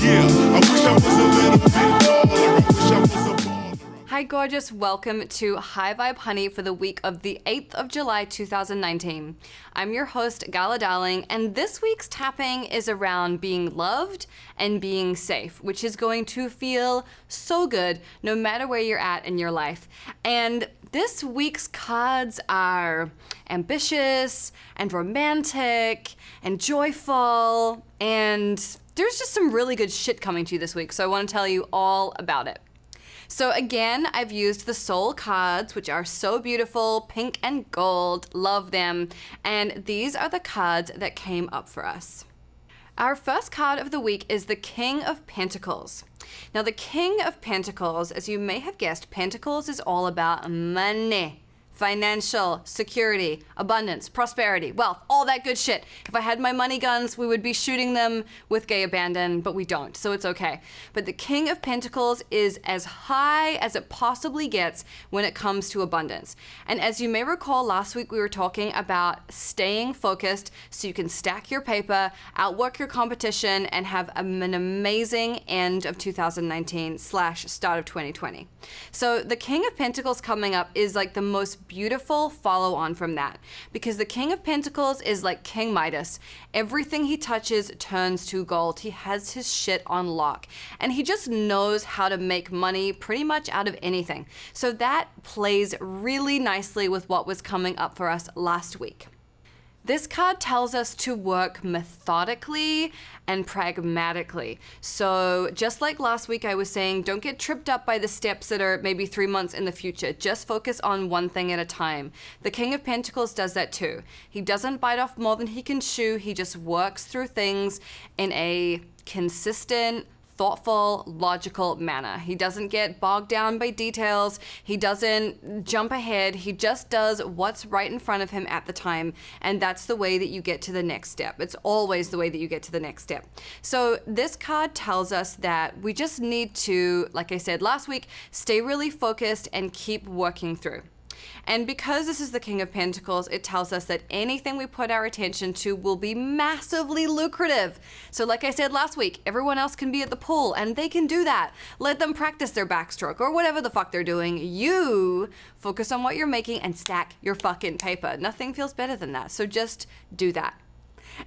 Yeah, I wish I was a little bit taller. I wish I was a baller. Hi gorgeous, welcome to High Vibe Honey for the week of the 8th of July 2019. I'm your host, Gala Darling, and this week's tapping is around being loved and being safe, which is going to feel so good no matter where you're at in your life. And this week's cards are ambitious and romantic and joyful, and there's just some really good shit coming to you this week, so I want to tell you all about it. So again, I've used the Soul cards, which are so beautiful, pink and gold, love them. And these are the cards that came up for us. Our first card of the week is the King of Pentacles. Now the King of Pentacles, as you may have guessed, Pentacles is all about money. Financial security, abundance, prosperity, wealth, all that good shit. If I had my money guns, we would be shooting them with gay abandon, but we don't, so it's okay. But the King of Pentacles is as high as it possibly gets when it comes to abundance. And as you may recall, last week we were talking about staying focused so you can stack your paper, outwork your competition, and have an amazing end of 2019 / start of 2020. So the King of Pentacles coming up is like the most beautiful follow on from that, because the King of Pentacles is like King Midas. Everything he touches turns to gold. He has his shit on lock, and he just knows how to make money pretty much out of anything. So that plays really nicely with what was coming up for us last week. This card tells us to work methodically and pragmatically. So just like last week I was saying, don't get tripped up by the steps that are maybe 3 months in the future. Just focus on one thing at a time. The King of Pentacles does that too. He doesn't bite off more than he can chew. He just works through things in a consistent, thoughtful, logical manner. He doesn't get bogged down by details. He doesn't jump ahead. He just does what's right in front of him at the time. And that's the way that you get to the next step. It's always the way that you get to the next step. So this card tells us that we just need to, like I said last week, stay really focused and keep working through. And because this is the King of Pentacles, it tells us that anything we put our attention to will be massively lucrative. So like I said last week, everyone else can be at the pool and they can do that. Let them practice their backstroke or whatever the fuck they're doing. You focus on what you're making and stack your fucking paper. Nothing feels better than that. So just do that.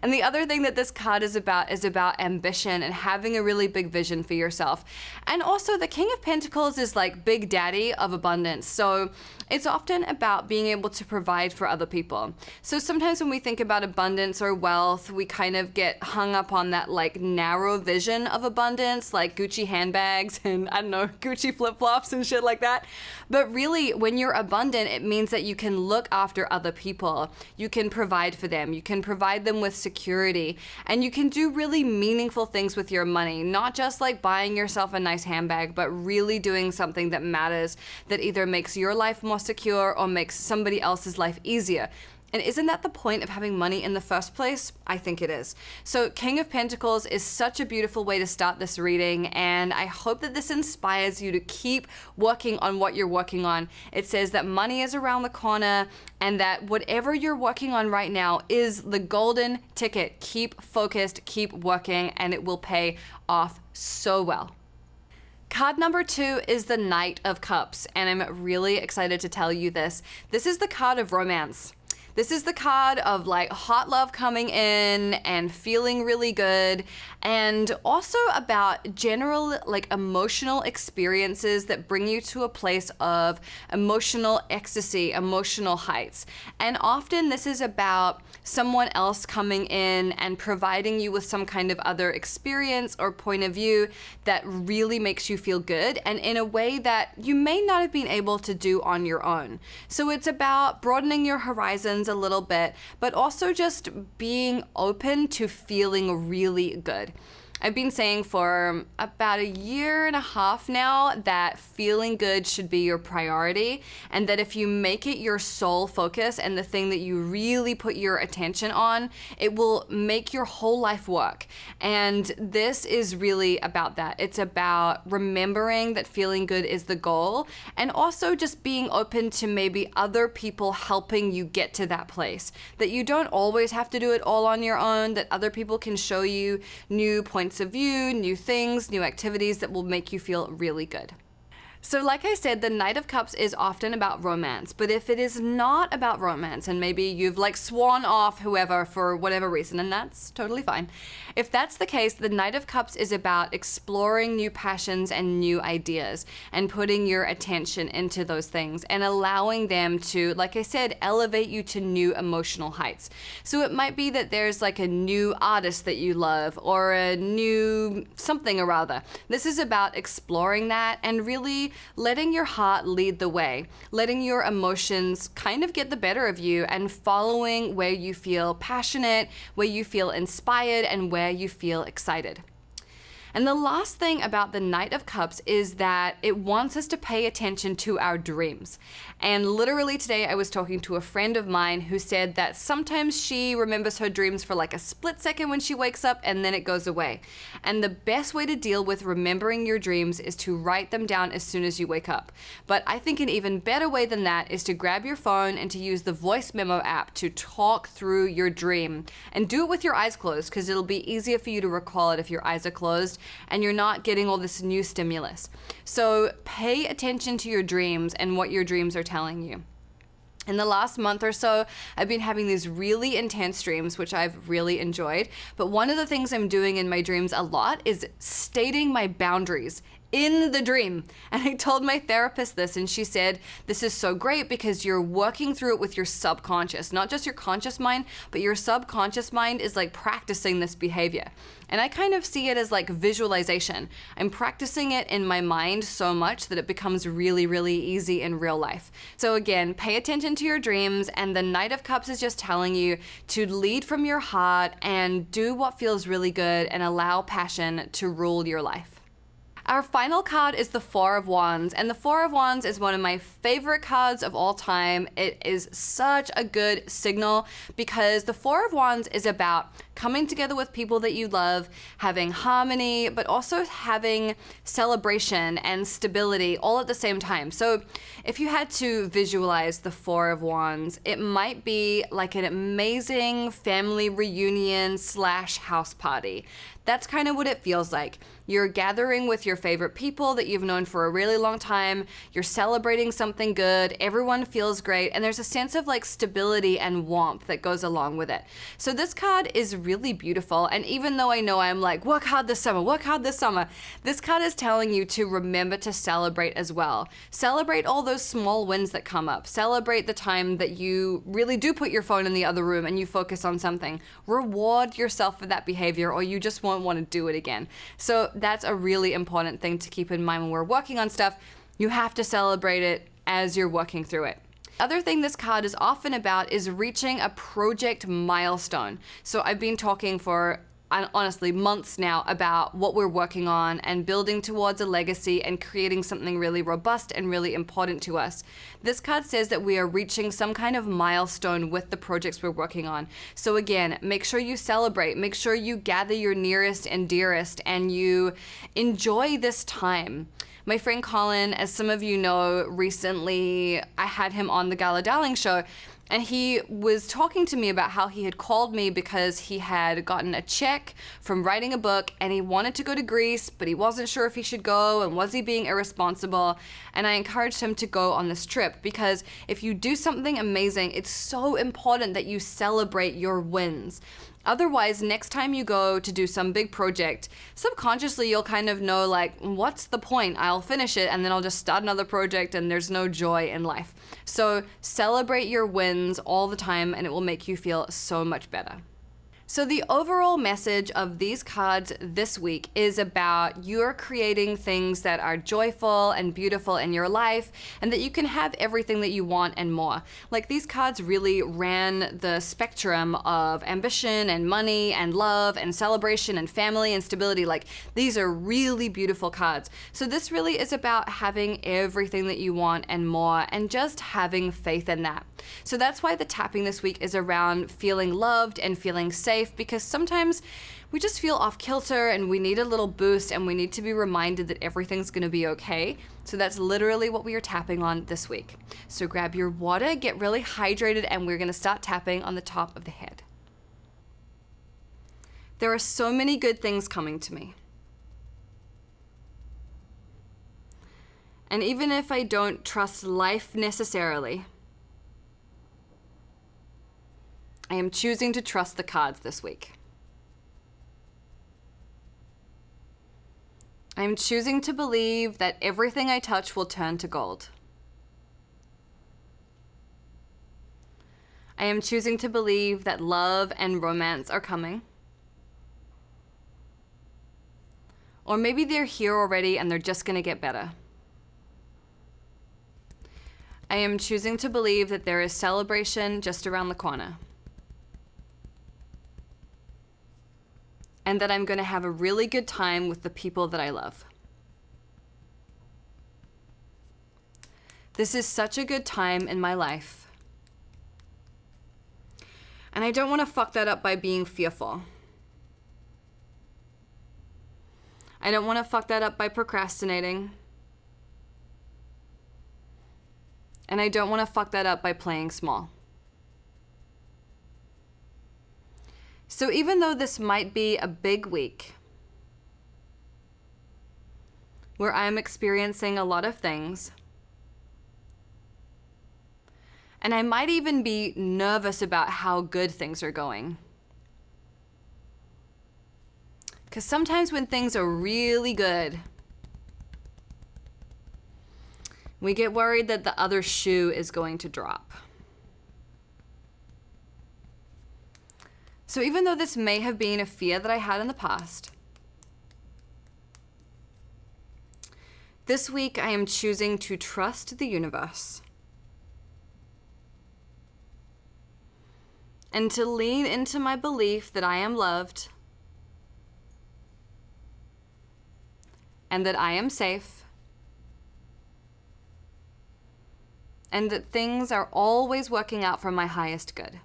And the other thing that this card is about ambition and having a really big vision for yourself. And also the King of Pentacles is like big daddy of abundance. So it's often about being able to provide for other people. So sometimes when we think about abundance or wealth, we kind of get hung up on that like narrow vision of abundance, like Gucci handbags and I don't know, Gucci flip-flops and shit like that. But really, when you're abundant, it means that you can look after other people. You can provide for them. You can provide them with security, and you can do really meaningful things with your money, not just like buying yourself a nice handbag, but really doing something that matters, that either makes your life more secure or makes somebody else's life easier. And isn't that the point of having money in the first place? I think it is. So King of Pentacles is such a beautiful way to start this reading, and I hope that this inspires you to keep working on what you're working on. It says that money is around the corner and that whatever you're working on right now is the golden ticket. Keep focused, keep working, and it will pay off so well. Card number 2 is the Knight of Cups, and I'm really excited to tell you this. This is the card of romance. This is the card of like hot love coming in and feeling really good, and also about general like emotional experiences that bring you to a place of emotional ecstasy, emotional heights. And often this is about someone else coming in and providing you with some kind of other experience or point of view that really makes you feel good and in a way that you may not have been able to do on your own. So it's about broadening your horizons a little bit, but also just being open to feeling really good. I've been saying for about 1.5 years now that feeling good should be your priority, and that if you make it your sole focus and the thing that you really put your attention on, it will make your whole life work. And this is really about that. It's about remembering that feeling good is the goal, and also just being open to maybe other people helping you get to that place. That you don't always have to do it all on your own, that other people can show you new points points of view, new things, new activities that will make you feel really good. So like I said, the Knight of Cups is often about romance, but if it is not about romance, and maybe you've like sworn off whoever for whatever reason, and that's totally fine. If that's the case, the Knight of Cups is about exploring new passions and new ideas and putting your attention into those things and allowing them to, like I said, elevate you to new emotional heights. So it might be that there's like a new artist that you love or a new something or other. This is about exploring that and really letting your heart lead the way, letting your emotions kind of get the better of you and following where you feel passionate, where you feel inspired, and where you feel excited. And the last thing about the Knight of Cups is that it wants us to pay attention to our dreams. And literally today I was talking to a friend of mine who said that sometimes she remembers her dreams for like a split second when she wakes up and then it goes away. And the best way to deal with remembering your dreams is to write them down as soon as you wake up. But I think an even better way than that is to grab your phone and to use the voice memo app to talk through your dream. And do it with your eyes closed because it'll be easier for you to recall it if your eyes are closed and you're not getting all this new stimulus. So pay attention to your dreams and what your dreams are telling you. In the last month or so, I've been having these really intense dreams, which I've really enjoyed. But one of the things I'm doing in my dreams a lot is stating my boundaries in the dream. And I told my therapist this, and she said, this is so great because you're working through it with your subconscious, not just your conscious mind, but your subconscious mind is like practicing this behavior. And I kind of see it as like visualization. I'm practicing it in my mind so much that it becomes really, really easy in real life. So again, pay attention to your dreams, and the Knight of Cups is just telling you to lead from your heart and do what feels really good and allow passion to rule your life. Our final card is the Four of Wands, and the Four of Wands is one of my favorite cards of all time. It is such a good signal because the Four of Wands is about coming together with people that you love, having harmony, but also having celebration and stability all at the same time. So if you had to visualize the Four of Wands, it might be like an amazing family reunion / house party. That's kind of what it feels like. You're gathering with your favorite people that you've known for a really long time. You're celebrating something good. Everyone feels great. And there's a sense of like stability and warmth that goes along with it. So this card is really beautiful. And even though I know I'm like, what card this summer? What card this summer? This card is telling you to remember to celebrate as well. Celebrate all those small wins that come up. Celebrate the time that you really do put your phone in the other room and you focus on something. Reward yourself for that behavior, or you just won't want to do it again. So that's a really important thing to keep in mind when we're working on stuff. You have to celebrate it as you're working through it. Other thing this card is often about is reaching a project milestone. So I've been talking for honestly months now about what we're working on and building towards a legacy and creating something really robust and really important to us. This card says that we are reaching some kind of milestone with the projects we're working on. So again, make sure you celebrate, make sure you gather your nearest and dearest and you enjoy this time. My friend Colin, as some of you know, recently I had him on the Gala Darling show, and he was talking to me about how he had called me because he had gotten a check from writing a book and he wanted to go to Greece, but he wasn't sure if he should go and was he being irresponsible. And I encouraged him to go on this trip because if you do something amazing, it's so important that you celebrate your wins. Otherwise, next time you go to do some big project, subconsciously you'll kind of know like, what's the point? I'll finish it and then I'll just start another project and there's no joy in life. So celebrate your wins all the time and it will make you feel so much better. So the overall message of these cards this week is about you're creating things that are joyful and beautiful in your life and that you can have everything that you want and more. Like these cards really ran the spectrum of ambition and money and love and celebration and family and stability. Like these are really beautiful cards. So this really is about having everything that you want and more and just having faith in that. So that's why the tapping this week is around feeling loved and feeling safe, because sometimes we just feel off kilter and we need a little boost and we need to be reminded that everything's going to be okay. So that's literally what we are tapping on this week. So grab your water, get really hydrated, and we're going to start tapping on the top of the head. There are so many good things coming to me. And even if I don't trust life necessarily, I am choosing to trust the cards this week. I am choosing to believe that everything I touch will turn to gold. I am choosing to believe that love and romance are coming. Or maybe they're here already and they're just going to get better. I am choosing to believe that there is celebration just around the corner. And that I'm going to have a really good time with the people that I love. This is such a good time in my life. And I don't want to fuck that up by being fearful. I don't want to fuck that up by procrastinating. And I don't want to fuck that up by playing small. So even though this might be a big week, where I'm experiencing a lot of things, and I might even be nervous about how good things are going. Because sometimes when things are really good, we get worried that the other shoe is going to drop. So even though this may have been a fear that I had in the past, this week I am choosing to trust the universe and to lean into my belief that I am loved and that I am safe and that things are always working out for my highest good.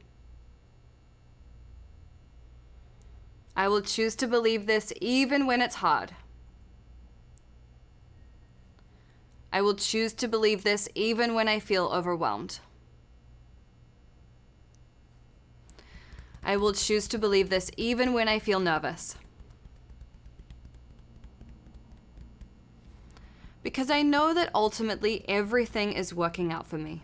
I will choose to believe this even when it's hard. I will choose to believe this even when I feel overwhelmed. I will choose to believe this even when I feel nervous. Because I know that ultimately everything is working out for me.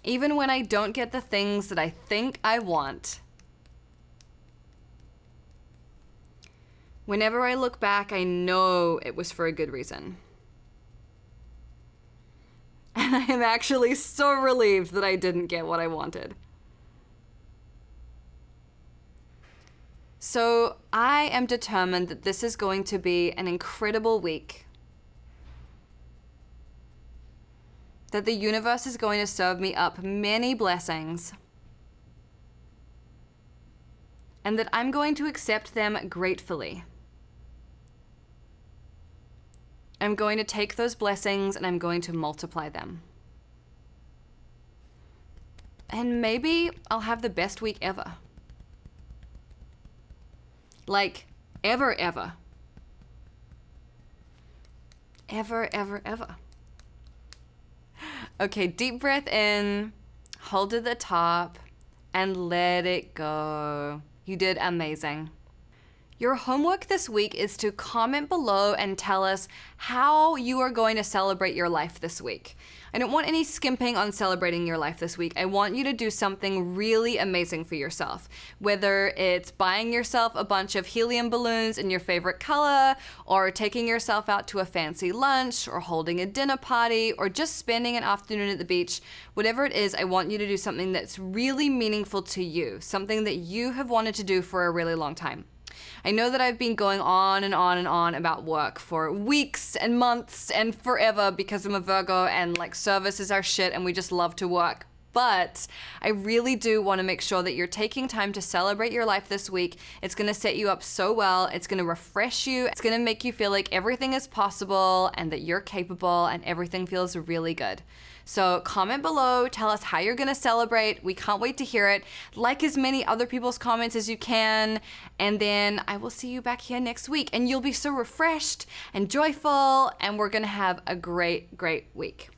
Even when I don't get the things that I think I want. Whenever I look back, I know it was for a good reason. And I am actually so relieved that I didn't get what I wanted. So I am determined that this is going to be an incredible week. That the universe is going to serve me up many blessings. And that I'm going to accept them gratefully. I'm going to take those blessings and I'm going to multiply them. And maybe I'll have the best week ever. Like, ever, ever. Ever, ever, ever. Okay, deep breath in, hold at the top, and let it go. You did amazing. Your homework this week is to comment below and tell us how you are going to celebrate your life this week. I don't want any skimping on celebrating your life this week. I want you to do something really amazing for yourself. Whether it's buying yourself a bunch of helium balloons in your favorite color, or taking yourself out to a fancy lunch, or holding a dinner party, or just spending an afternoon at the beach. Whatever it is, I want you to do something that's really meaningful to you, something that you have wanted to do for a really long time. I know that I've been going on and on and on about work for weeks and months and forever because I'm a Virgo and like service is our shit and we just love to work. But I really do want to make sure that you're taking time to celebrate your life this week. It's going to set you up so well. It's going to refresh you. It's going to make you feel like everything is possible and that you're capable and everything feels really good. So comment below, tell us how you're going to celebrate. We can't wait to hear it. Like as many other people's comments as you can. And then I will see you back here next week. And you'll be so refreshed and joyful. And we're going to have a great, great week.